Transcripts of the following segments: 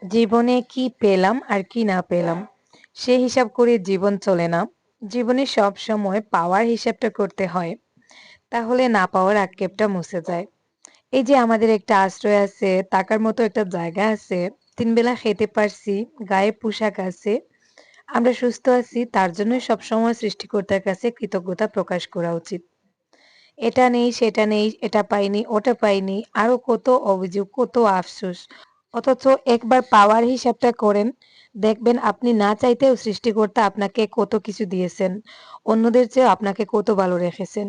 জীবনে কি পেলাম আর কি না পেলাম সে হিসাব করে জীবন চলে না। জীবনে সব সময় পাওয়ার হিসাবটা করতে হয়, তাহলে না পাওয়ার আক্ষেপটা মুছে যায়। এই যে আমাদের একটা আশ্রয় আছে, থাকার মতো একটা জায়গা আছে, ৩ বেলা খেতে পারছি, গায়ে পোশাক আছে, আমরা সুস্থ আছি, তার জন্যই সবসময় সৃষ্টিকর্তার কাছে কৃতজ্ঞতা প্রকাশ করা উচিত। এটা নেই, সেটা নেই, এটা পাইনি, ওটা পাইনি, আরো কত অভিযোগ, কত আফসোস। অথচ একবার পাওয়ার হিসাবটা করেন, দেখবেন আপনি না চাইতেও সৃষ্টিকর্তা আপনাকে কত কিছু দিয়েছেন। অন্যদের চেয়েও আপনাকে কত ভালো রেখেছেন।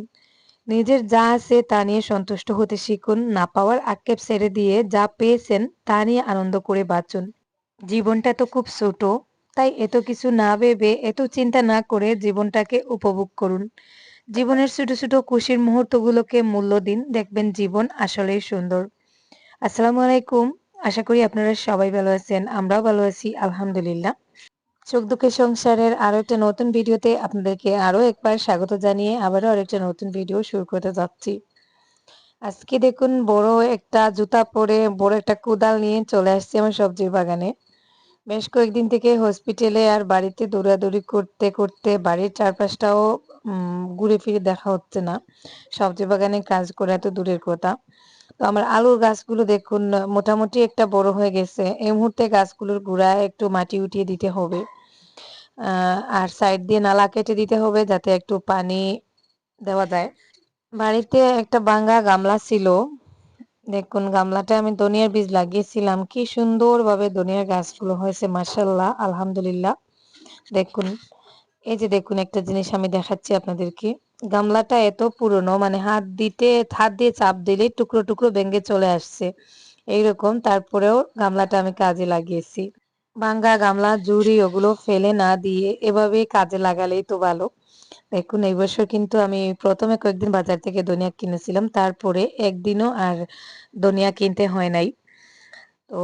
নিজের যা আছে তা নিয়ে সন্তুষ্ট হতে শিখুন। না পাওয়ার আক্ষেপ ছেড়ে দিয়ে যা পেয়েছেন তা নিয়ে আনন্দ করে বাঁচুন। জীবনটা তো খুব ছোট, তাই এত কিছু না ভেবে, এত চিন্তা না করে জীবনটাকে উপভোগ করুন। জীবনের ছোট ছোট খুশির মুহূর্তগুলোকে মূল্য দিন, দেখবেন জীবন আসলেই সুন্দর। আসসালামু আলাইকুম। আশা করি আপনারা সবাই ভালো আছেন। আমরাও ভালো আছি, আলহামদুলিল্লাহ। সুখ দুঃখের সংসারের আরো একটা নতুন ভিডিওতে আপনাদেরকে আরো একবার স্বাগত জানিয়ে আবারও আরেকটা নতুন ভিডিও শুরু করতে যাচ্ছি। আজকে দেখুন, বড় একটা জুতা পরে বড় একটা কোদাল নিয়ে চলে আসছি আমার সবজির বাগানে। বেশ কয়েকদিন থেকে হসপিটালে আর বাড়িতে দৌড়াদৌড়ি করতে করতে বাড়ির চারপাশটাও ঘুরে ফিরে দেখা হচ্ছে না। সবজি বাগানে কাজ করা তো দূরের কথা। তো আমার আলুর গাছগুলো দেখুন, মোটামুটি একটা বড় হয়ে গেছে। এই মুহূর্তে গাছগুলোর গোড়ায় একটু মাটি উঠিয়ে দিতে হবে। আর সাইড দিয়ে নালা কেটে দিতে হবে যাতে একটু পানি দেওয়া যায়। বাড়িতে একটা ভাঙ্গা গামলা ছিল। দেখুন, গামলাটা আমি ধনিয়ার বীজ লাগিয়েছিলাম। কি সুন্দরভাবে ধনিয়ার গাছগুলো হয়েছে, মাশাআল্লাহ, আলহামদুলিল্লাহ। দেখুন, এই যে দেখুন, একটা জিনিস আমি দেখাচ্ছি আপনাদেরকে। গামলাটা এত পুরনো, মানে হাত দিয়ে চাপ দিলেই টুকরো টুকরো ভেঙে চলে আসছে এইরকম। তারপরেও গামলাটা আমি কাজে লাগিয়েছি। ভাঙ্গা গামলা, ঝুড়ি ওগুলো ফেলে না দিয়ে এভাবে কাজে লাগালেই তো ভালো। দেখুন, এই বছর কিন্তু আমি প্রথমে কয়েকদিন বাজার থেকে ধনিয়া কিনেছিলাম, তারপরে একদিনও আর ধনিয়া কিনতে হয় নাই। তো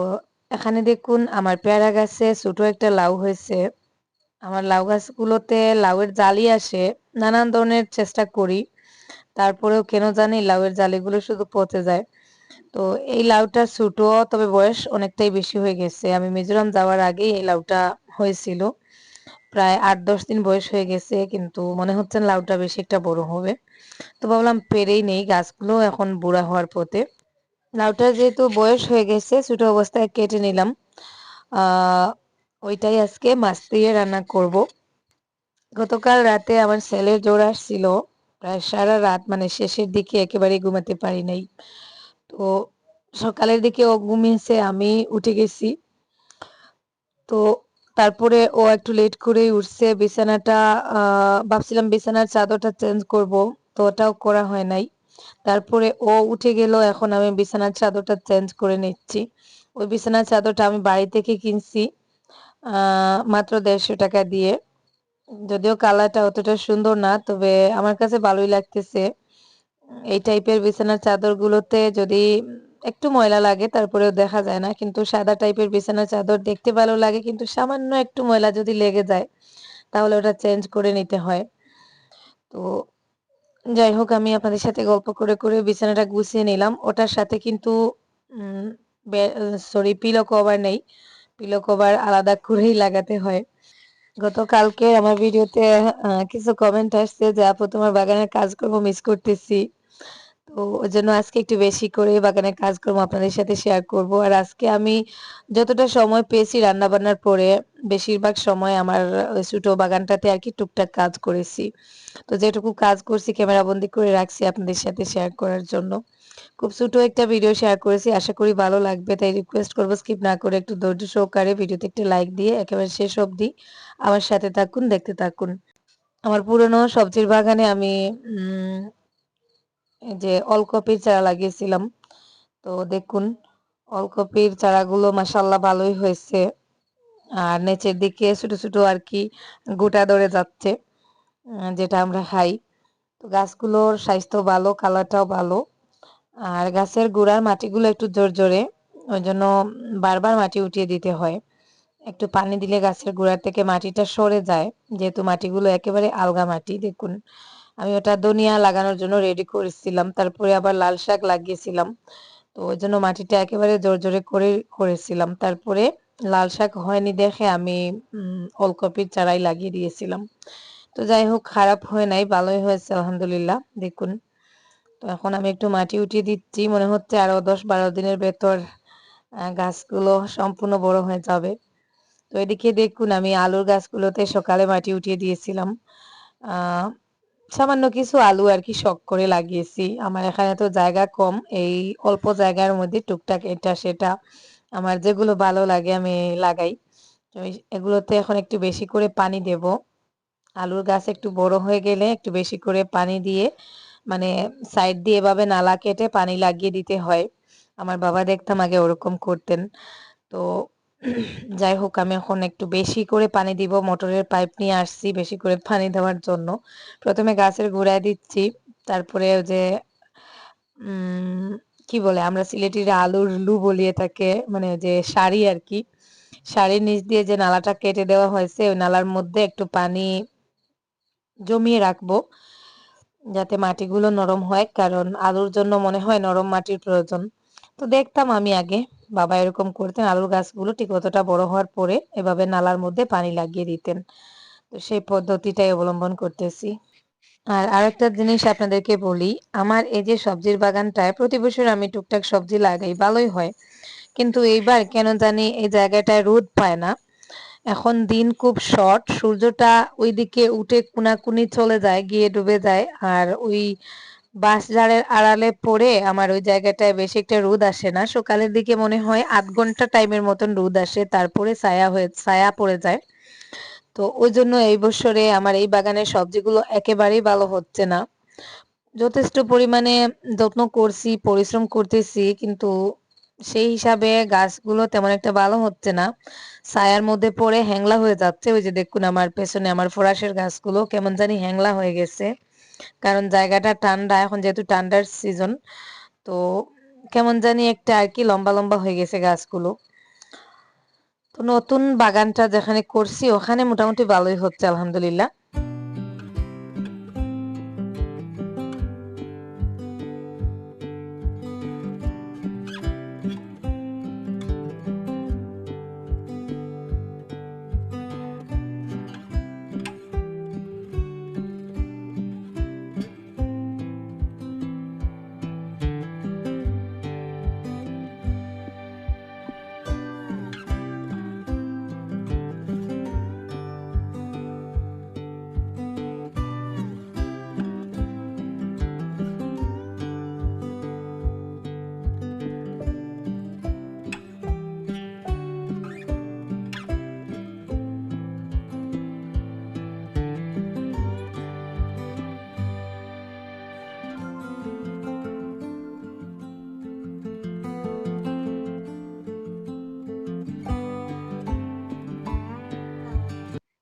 এখানে দেখুন, আমার পেয়ারা গাছে ছোট একটা লাউ হয়েছে। আমার লাউ গাছগুলোতে লাউয়ের জালি আসে, নানান ধরনের চেষ্টা করি, তারপরেও কেন জানি লাউয়ের জালিগুলো শুধু পচে যায়। তো এই লাউটা ছোট, তবে বয়স অনেকটাই বেশি হয়ে গেছে। আমি মিজোরাম যাওয়ার আগেই এই লাউটা হয়েছিল। প্রায় ৮-১০ দিন বয়স হয়ে গেছে, কিন্তু মনে হচ্ছে না লাউটা বেশি একটা বড় হবে। তো ভাবলাম পেরেই নেই, গাছগুলো এখন বুড়া হওয়ার পথে। লাউটা যেহেতু বয়স হয়ে গেছে, ছোট অবস্থায় কেটে নিলাম। আহ ওইটাই আজকে মাছ দিয়ে রান্না করব। গতকাল রাতে আমার ছেলের জ্বর আসছিল, প্রায় সারা রাত, মানে শেষের দিকে একেবারেই ঘুমাতে পারি নাই। তো সকালের দিকে ও ঘুমিয়েছে, আমি উঠে গেছি। তো তারপরে ও একটু লেট করেই উঠছে। বিছানাটা ভাবছিলাম বিছানার চাদরটা চেঞ্জ করব, তো ওটাও করা হয় নাই। তারপরে ও উঠে গেল, এখন আমি বিছানার চাদরটা চেঞ্জ করে নিচ্ছি। ওই বিছানার চাদরটা আমি বাড়ি থেকে কিনছি মাত্র ১৫০ টাকা দিয়ে। যদিও কালারটা অতটা সুন্দর না, তবে আমার কাছে ভালোই লাগতেছে। এই টাইপের বিছানার চাদরগুলোতে যদি একটু ময়লা লাগে তারপরেও দেখা যায় না, কিন্তু সাদা টাইপের বিছানার চাদর দেখতে ভালো লাগে, কিন্তু সামান্য একটু ময়লা যদি লেগে যায় তাহলে ওটা চেঞ্জ করে নিতে হয়। তো যাই হোক, আমি আপনাদের সাথে গল্প করে করে বিছানাটা গুছিয়ে নিলাম। ওটার সাথে কিন্তু উম সরি, পিলো কভার নেই। পিলো কভার আলাদা করেই লাগাতে হয়। গতকালকে আমার ভিডিওতে কিছু কমেন্ট আসছে যে, আপু তোমার বাগানের কাজকর্ম মিস করতেছি। তো ওইজন্য আজকে একটু বেশি করে বাগানের কাজকর্ম আপনাদের সাথে শেয়ার করব। আর আজকে আমি যতটা সময় পেয়েছি রান্নাবান্নার পরে, বেশিরভাগ সময় আমার ওই ছোট বাগানটাতে আরকি টুকটাক কাজ করেছি। তো যেটুকু কাজ করছি ক্যামেরাবন্দি করে রাখছি আপনাদের সাথে শেয়ার করার জন্য। খুব ছোট একটা ভিডিও শেয়ার করেছি, আশা করি ভালো লাগবে। তাই রিকোয়েস্ট করব স্কিপ না করে একটু ধৈর্য সহকারে ভিডিওতে একটা লাইক দিয়ে একেবারে শেষ অবধি আমার সাথে থাকুন, দেখতে থাকুন। আমার পুরনো সবজির বাগানে আমি উম এই যে ওলকপির চারা লাগিয়েছিলাম। তো দেখুন, ওলকপির চারাগুলো মাশাআল্লাহ ভালোই হয়েছে। আর নিচের দিকে ছোট ছোট আরকি গোটা ধরে যাচ্ছে, যেটা আমরা খাই। তো গাছগুলোর স্বাস্থ্য ভালো, কালারটাও ভালো। আর গাছের গোড়ার মাটিগুলো একটু ঝরঝরে, ওইজন্য বারবার মাটি উঠিয়ে দিতে হয়। একটু পানি দিলে গাছের গোড়ার থেকে মাটিটা সরে যায়, যেহেতু মাটিগুলো একেবারে আলগা মাটি। দেখুন, আমি ওটা ধনিয়া লাগানোর জন্য রেডি করেছিলাম, তারপরে আবার লাল শাক লাগিয়েছিলাম। তো ওই জন্য মাটিটা একেবারে জোরে করে করেছিলাম। তারপরে লাল শাক হয়নি দেখে আমি ওলকপির চারাই লাগিয়ে দিয়েছিলাম। তো যাই হোক, খারাপ হয় নাই, ভালোই হয়েছে আলহামদুলিল্লাহ। দেখুন, তো এখন আমি একটু মাটি উঠিয়ে দিচ্ছি, মনে হচ্ছে আরো 10-12 দিনের ভেতর গাছগুলো সম্পূর্ণ বড় হয়ে যাবে। তো এদিকে দেখুন, আমি আলুর গাছগুলোতে সকালে মাটি উঠিয়ে দিয়েছিলাম। আহ সামান্য কিছু আলু আর কি শখ করে লাগিয়েছি। আমার এখানে তো জায়গা কম, এই অল্প জায়গার মধ্যে টুকটাক এটা সেটা আমার যেগুলো ভালো লাগে আমি লাগাই। তো এগুলোতে এখন একটু বেশি করে পানি দেব। আলুর গাছ একটু বড় হয়ে গেলে একটু বেশি করে পানি দিয়ে, মানে সাইড দিয়ে এভাবে নালা কেটে পানি লাগিয়ে দিতে হয়। আমার বাবা দেখতাম আগে ওরকম করতেন। তো যাই হোক, আমি এখন একটু বেশি করে পানি দিব, মোটরের পাইপ নিয়ে আসছি বেশি করে পানি দেওয়ার জন্য। প্রথমে গাছের গোড়ায় দিচ্ছি, তারপরে ওই যে কি বলে, আমরা সিলেটিরা আলুর লু বলিয়ে থাকে, মানে যে সারি আর কি, সারির নিচ দিয়ে যে নালাটা কেটে দেওয়া হয়েছে ওই নালার মধ্যে একটু পানি জমিয়ে রাখবো, যাতে মাটিগুলো নরম হয়, কারণ আলুর জন্য মনে হয় নরম মাটির প্রয়োজন। তো দেখতাম আমি আগে বাবা এরকম করতেন, আলুর গাছগুলো ঠিক অতটা বড় হওয়ার পরে এভাবে নালার মধ্যে পানি লাগিয়ে দিতেন। তো সেই পদ্ধতিটাই অবলম্বন করতেছি। আর আরেকটা জিনিস আপনাদেরকে বলি, আমার এই যে সবজির বাগানটায় প্রতি বছর আমি টুকটাক সবজি লাগাই, ভালোই হয়। কিন্তু এইবার কেন জানি এই জায়গাটায় রোদ পায় না। এখন দিন খুব শর্ট, সূর্যটা ওইদিকে উঠে কোনাকুনি চলে যায়, গিয়ে ডুবে যায়, আর ওই বাঁশঝাড়ের আড়ালে পড়ে আমার ওই জায়গাটায় বেশি একটা রোদ আসে না। সকালের দিকে মনে হয় 8 ঘন্টা টাইমের মতন রোদ আসে, তারপরে ছায়া পড়ে যায়। তো ওই জন্য এই বছরে আমার এই বাগানের সবজিগুলো একেবারেই ভালো হচ্ছে না। যথেষ্ট পরিমাণে যত্ন করছি, পরিশ্রম করতেছি, কিন্তু সেই হিসাবে গাছগুলো তেমন একটা ভালো হচ্ছে না। ছায়ার মধ্যে পড়ে হ্যাংলা হয়ে যাচ্ছে। ওই যে দেখুন, আমার পেছনে আমার ফরাসের গাছগুলো কেমন জানি হ্যাংলা হয়ে গেছে, কারণ জায়গাটা ঠান্ডা, এখন যেহেতু ঠান্ডার সিজন, তো কেমন জানি একটা আর কি লম্বা লম্বা হয়ে গেছে গাছগুলো। তো নতুন বাগানটা যেখানে করছি ওখানে মোটামুটি ভালোই হচ্ছে আলহামদুলিল্লাহ।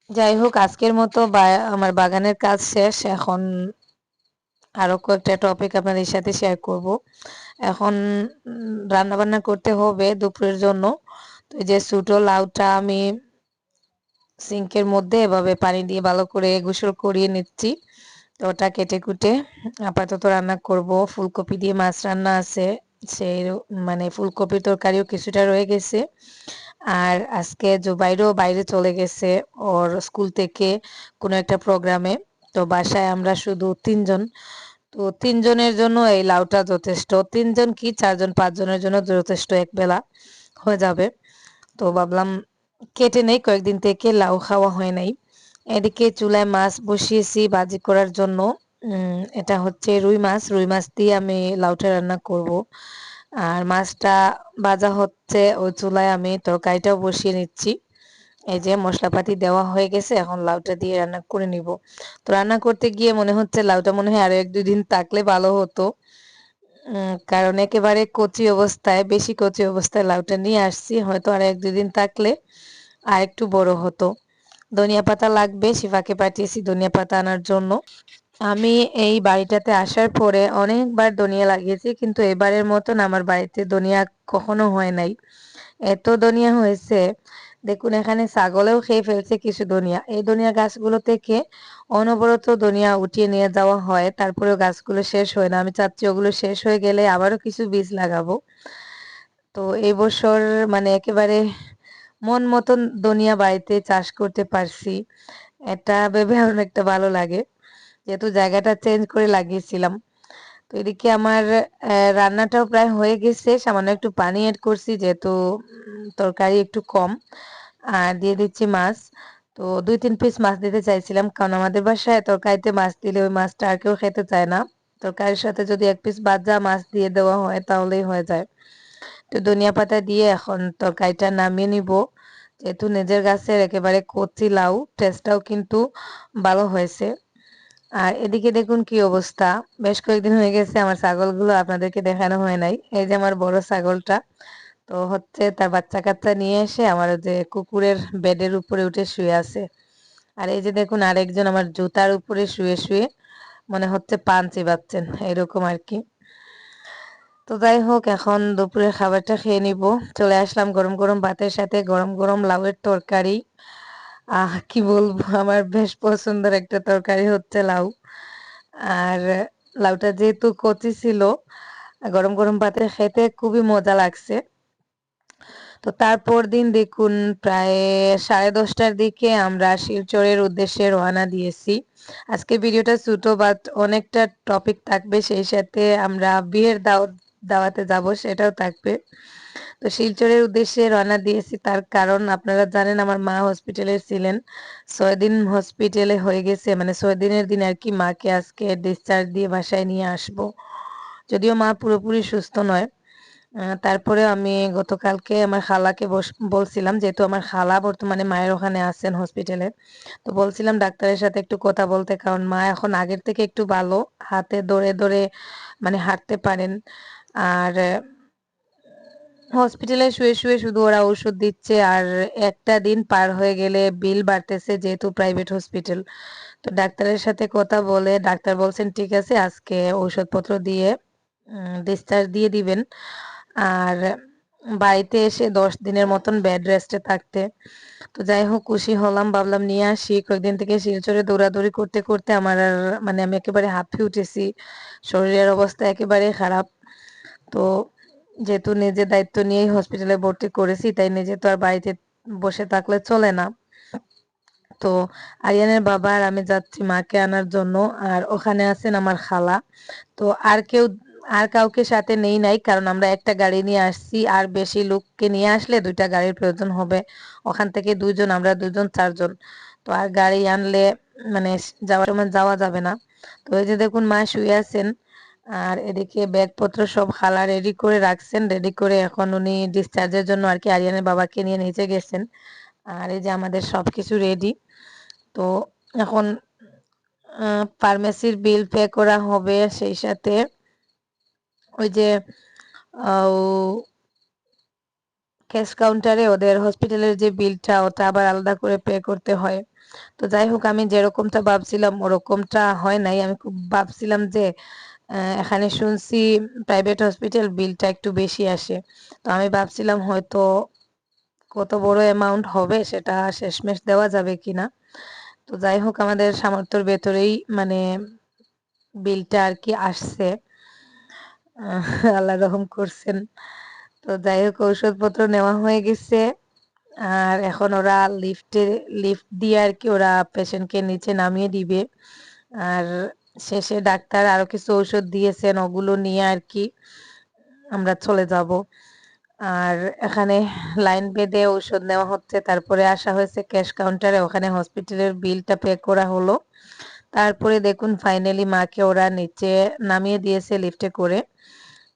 যাই হোক, আজকের মতো আমার বাগানের কাজ শেষ। এখন আরো কয়েকটা টপিক আপনাদের সাথে শেয়ার করব। এখন রান্না বান্না করতে হবে দুপুরের জন্য। তো এই যে ছোট লাউটা আমি সিঙ্কের মধ্যে এভাবে পানি দিয়ে ভালো করে গোসল করিয়ে নিচ্ছি। তো ওটা কেটে কুটে আপাতত রান্না করব। ফুলকপি দিয়ে মাছ রান্না আছে, সেই মানে ফুলকপির তরকারিও কিছুটা রয়ে গেছে। আর আজকে জুবাইরও বাইরে চলে গেছে ওর স্কুল থেকে কোনো একটা প্রোগ্রামে। তো বাসায় আমরা শুধু 3 জন। তো 3 জনের জন্য এই লাউটা যথেষ্ট। 3 জন কি 4 জন 5 জনের জন্য যথেষ্ট, এক বেলা হয়ে যাবে। তো ভাবলাম কেটে নেই, কয়েকদিন থেকে লাউ খাওয়া হয় নাই। এদিকে চুলায় মাছ বসিয়েছি ভাজি করার জন্য। এটা হচ্ছে রুই মাছ, রুই মাছ দিয়ে আমি লাউটা রান্না করব। আর মাছটা ভাজা হচ্ছে, ওই চুলায় আমি তরকারিটাও বসিয়ে নিচ্ছি। এই যে মশলাপাতি দেওয়া হয়ে গেছে, এখন লাউটা দিয়ে রান্না করে নিব। তো রান্না করতে গিয়ে মনে হচ্ছে লাউটা মনে হয় আরো 1-2 দিন থাকলে ভালো হতো। কারণ একেবারে কচি অবস্থায়, বেশি কচি অবস্থায় লাউটা নিয়ে আসছি, হয়তো আর 1-2 দিন থাকলে আর একটু বড় হতো। ধনিয়া পাতা লাগবে, শিফাকে পাঠিয়েছি ধনিয়া পাতা আনার জন্য। আমি এই বাড়িটাতে আসার পরে অনেকবার ধনিয়া লাগিয়েছি, কিন্তু এবারের মতন আমার বাড়িতে ধনিয়া কখনো হয় নাই। এত ধনিয়া হয়েছে, দেখুন এখানে ছাগলেও খেয়ে ফেলছে কিছু ধনিয়া। এই ধনিয়া গাছগুলো থেকে অনবরত ধনিয়া উঠিয়ে নিয়ে যাওয়া হয়, তারপরেও গাছগুলো শেষ হয় না। আমি চাচ্ছি ওগুলো শেষ হয়ে গেলে আবারও কিছু বীজ লাগাবো। তো এই বছর মানে একেবারে মন মতন দুনিয়া বাড়িতে চাষ করতে পারছি, এটা ভেবে অনেকটা ভালো লাগে। যেহেতু জায়গাটা চেঞ্জ করে লাগিয়েছিলাম। তো এদিকে আমার রান্নাটাও প্রায় হয়ে গেছে, সামান্য একটু পানি অ্যাড করছি যেহেতু তরকারি একটু কম। আর দিয়ে দিচ্ছি মাছ। তো ২-৩ পিস মাছ দিতে চাইছিলাম, কারণ আমাদের বাসায় তরকারিতে মাছ দিলে ওই মাছটা আর কেউ খেতে চায় না। তরকারির সাথে যদি ১ পিস ভাজা মাছ দিয়ে দেওয়া হয় তাহলেই হয়ে যায়। তো ধনিয়া পাতা দিয়ে এখন তরকারিটা নামিয়ে নিব। যেহেতু নিজের গাছের একেবারে কচি লাউ, টেস্টটাও কিন্তু ভালো হয়েছে। আর এদিকে দেখুন কি অবস্থা, বেশ কয়েকদিন হয়ে গেছে আমার ছাগলগুলো আপনাদেরকে দেখানো হয় নাই। এই যে আমার বড় ছাগলটা, তো হচ্ছে তার বাচ্চা কাচ্চা নিয়ে এসে আমার যে কুকুরের বেডের উপরে উঠে শুয়ে আছে। আর এই যে দেখুন আরেকজন আমার জুতার উপরে শুয়ে শুয়ে মনে হচ্ছে পান চিবাচ্ছেন, এরকম আর কি। তো যাই হোক, এখন দুপুরের খাবারটা খেয়ে নিব। চলে আসলাম গরম গরম ভাতের সাথে গরম গরম লাউয়ের তরকারি। কি বলবো, আমার বেশ পছন্দের একটা তরকারি হচ্ছে লাউ। আর লাউটা যেহেতু কচি ছিল, গরম গরম ভাতে খেতে খুবই মজা লাগছে। তো তারপর দিন দেখুন প্রায় 10:30টার দিকে আমরা শিলচরের উদ্দেশ্যে রওনা দিয়েছি। আজকে ভিডিওটা ছোট বাট অনেকটা টপিক থাকবে, সেই সাথে আমরা বিয়ের দাওয়াতে যাব সেটাও থাকবে। তো শিলচরের উদ্দেশ্যে রওনা দিয়েছি, তার কারণ আপনারা জানেন আমার মা হসপিটালে ছিলেন। ৬ দিন হসপিটালে হয়ে গেছে, মানে ৬ দিনের দিন আর কি মাকে আজকে ডিসচার্জ দিয়ে বাসায় নিয়ে আসব। যদিও মা পুরোপুরি সুস্থ নয়। তারপরেও আমি গতকালকে আমার খালাকে বলছিলাম, যেহেতু আমার খালা বর্তমানে মায়ের ওখানে আছেন হসপিটালে। তো বলছিলাম ডাক্তারের সাথে একটু কথা বলতে, কারণ মা এখন আগের থেকে একটু ভালো, হাতে ধরে ধরে মানে হাঁটতে পারেন। আর হসপিটালে শুয়ে শুয়ে শুধু ওরা ওষুধ দিচ্ছে, আর একটা দিন পার হয়ে গেলে বিল বাড়তেছে, যেহেতু প্রাইভেট হসপিটাল। তো ডাক্তারের সাথে কথা বলে ডাক্তার বলছেন ঠিক আছে আজকে ঔষধপত্র দিয়ে ডিসচার্জ দিয়ে দিবেন, আর বাড়িতে এসে 10 দিনের মতন বেড রেস্টে থাকতে। তো যাই হোক, খুশি হলাম, ভাবলাম নিয়ে আসি। কয়েকদিন থেকে শিলচরে দৌড়াদৌড়ি করতে করতে আমার আর মানে আমি একেবারে হাঁপিয়ে উঠেছি, শরীরের অবস্থা একেবারে খারাপ। তো যেহেতু নিজে দায়িত্ব নিয়েই হসপিটালে ভর্তি করেছি, তাই নিজে তো আর বাড়িতে বসে থাকলে চলে না। তো আরিয়ানের বাবা আর আমি যাচ্ছি মাকে আনার জন্য, আর ওখানে আছেন আমার খালা। তো আর কাউকে সাথে নেই নাই, কারণ আমরা একটা গাড়ি নিয়ে আসছি, আর বেশি লোককে নিয়ে আসলে 2টা গাড়ির প্রয়োজন হবে। ওখান থেকে 2 জন, আমরা 2 জন 4 জন। তো আর গাড়ি আনলে মানে যাওয়ার সময় যাওয়া যাবে না। তো এই যে দেখুন মা শুয়ে আছেন, আর এদিকে ব্যাগপত্র সব খালা রেডি করে রাখছেন, রেডি করে এখন উনি ডিসচার্জের জন্য আর কি আরিয়ানের বাবাকে নিয়ে নিচে গেছেন। আর এই যে আমাদের সবকিছু রেডি। তো এখন ফার্মেসির বিল পে করা হবে, সেই সাথে ওই যে ক্যাশ কাউন্টারে ওদের হসপিটালের যে বিলটা ওটা আবার আলাদা করে পে করতে হয়। তো যাই হোক, আমি যেরকমটা ভাবছিলাম ওরকমটা হয় নাই। আমি খুব ভাবছিলাম যে এখানে শুনছি প্রাইভেট হসপিটাল বিলটা একটু বেশি আসে। তো আমি ভাবছিলাম হয়তো কত বড় অ্যামাউন্ট হবে সেটা শেষমেশ দেওয়া যাবে কিনা। তো যাই হোক, আমাদের সামর্থ্যের ভেতরেই মানে বিলটা আর কি আসছে। আল্লাহ রহম করছেন। তো যাই হোক, ঔষধপত্র নেওয়া হয়ে গেছে। আর এখন ওরা লিফট দিয়ে আর কি ওরা পেশেন্টকে নিচে নামিয়ে দিবে। আর শেষে ডাক্তার আরো কিছু ঔষধ দিয়েছেন, ওগুলো নিয়ে আর কি আমরা চলে যাব। আর এখানে লাইন বেঁধে ঔষধ নেওয়া হচ্ছে, তারপরে আসা হয়েছে ক্যাশ কাউন্টারে, ওখানে হসপিটালের বিলটা পে করা হলো। তারপরে দেখুন ফাইনালি মাকে ওরা নিচে নামিয়ে দিয়েছে লিফটে করে।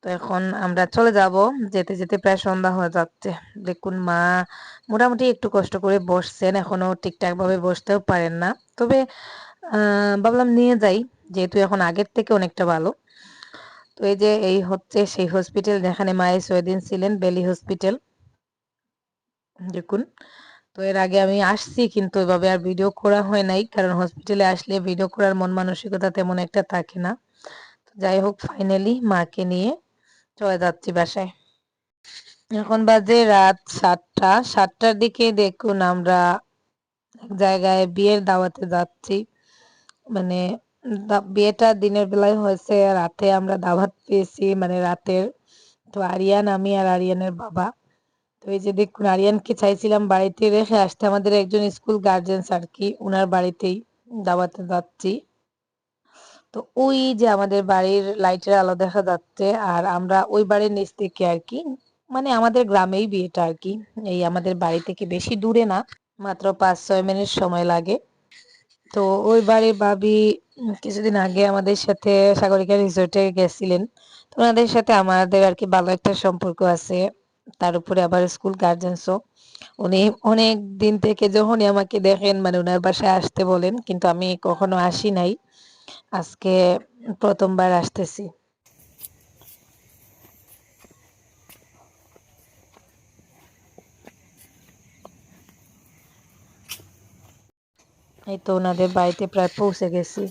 তো এখন আমরা চলে যাব, যেতে যেতে প্রায় সন্ধ্যা হয়ে যাচ্ছে। দেখুন মা মোটামুটি একটু কষ্ট করে বসছেন, এখনো ঠিকঠাক ভাবে বসতেও পারেন না। তবে ভাবলাম নিয়ে যাই, যেহেতু এখন আগের থেকে অনেকটা ভালো। তো এই যে এই হচ্ছে সেই হসপিটাল যেখানে মায়ের ৬ দিন ছিলেন, বেলি হসপিটাল। দেখুন, তো এর আগে আমি আসছি কিন্তু এভাবে আর ভিডিও করা হয় নাই, কারণ হসপিটালে আসলে ভিডিও করার মন মানসিকতা তেমন একটা থাকে না। যাই হোক, ফাইনালি মাকে নিয়ে চলে যাচ্ছি বাসায়। এখন বাজে রাত 7টা। 7টার দিকে দেখুন আমরা এক জায়গায় বিয়ের দাওয়াতে যাচ্ছি। মানে বিয়েটা দিনের বেলায় হয়েছে, রাতে আমরা দাওয়াত পেয়েছি, মানে রাতের। তো আরিয়ান, আমি আর আরিয়ানের বাবা। তো তো এই যে দেখুন আরিয়ানকে চাইছিলাম বাড়িতে রেখে আসতে, আমাদের একজন স্কুল গার্জেন্স আর কি, উনার বাড়িতেই দাওয়াতে যাচ্ছি। তো ওই যে আমাদের বাড়ির লাইটের আলো দেখা যাচ্ছে, আর আমরা ওই বাড়ির নিচ থেকে আর কি, মানে আমাদের গ্রামেই বিয়েটা আর কি, এই আমাদের বাড়ি থেকে বেশি দূরে না, মাত্র 5-6 মিনিট সময় লাগে। তো ওই বাড়ির ভাবি কিছুদিন আগে আমাদের সাথে সাগরিকা রিসোর্টে গেছিলেন। তো ওনাদের সাথে আমাদের আর কি ভালো একটা সম্পর্ক আছে। তার উপরে আবার স্কুল গার্জেন্সও। উনি অনেক দিন থেকে যখনই আমাকে দেখেন মানে উনার বাসায় আসতে বলেন, কিন্তু আমি কখনো আসি নাই। আজকে প্রথমবার আসতেছি। এই তো ওনাদের বাড়িতে প্রায় পৌঁছে গেছি।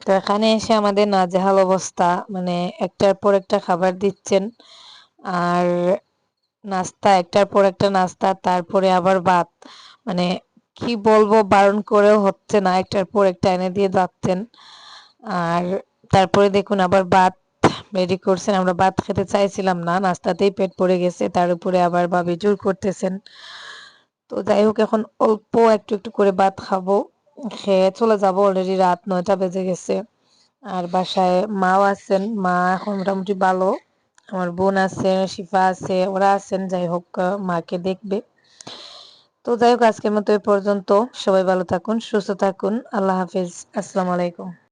তো এখানে এসে আমাদের নাজেহাল অবস্থা, মানে একটার পর একটা খাবার দিচ্ছেন, আর নাস্তা একটার পর একটা নাস্তা, তারপরে আবার ভাত, মানে কি বলবো, বারণ করেও হচ্ছে না, একটার পর একটা এনে দিয়ে যাচ্ছেন। আর তারপরে দেখুন আবার ভাত রেডি করছেন, আমরা ভাত খেতে চাইছিলাম না, নাস্তাতেই পেট ভরে গেছে, তার উপরে আবার ভাবি জোর করতেছেন। তো যাই হোক এখন অল্প একটু একটু করে ভাত খাবো, খেয়ে চলে যাবো, অলরেডি রাত 9টা বেজে গেছে। আর বাসায় মাও আছেন, মা এখন মোটামুটি ভালো, আমার বোন আছে, শিফা আছে, ওরা আছেন, যাই হোক মাকে দেখবে। তো যাই হোক আজকের মতো এ পর্যন্ত, সবাই ভালো থাকুন, সুস্থ থাকুন, আল্লাহ হাফিজ, আসসালামু আলাইকুম।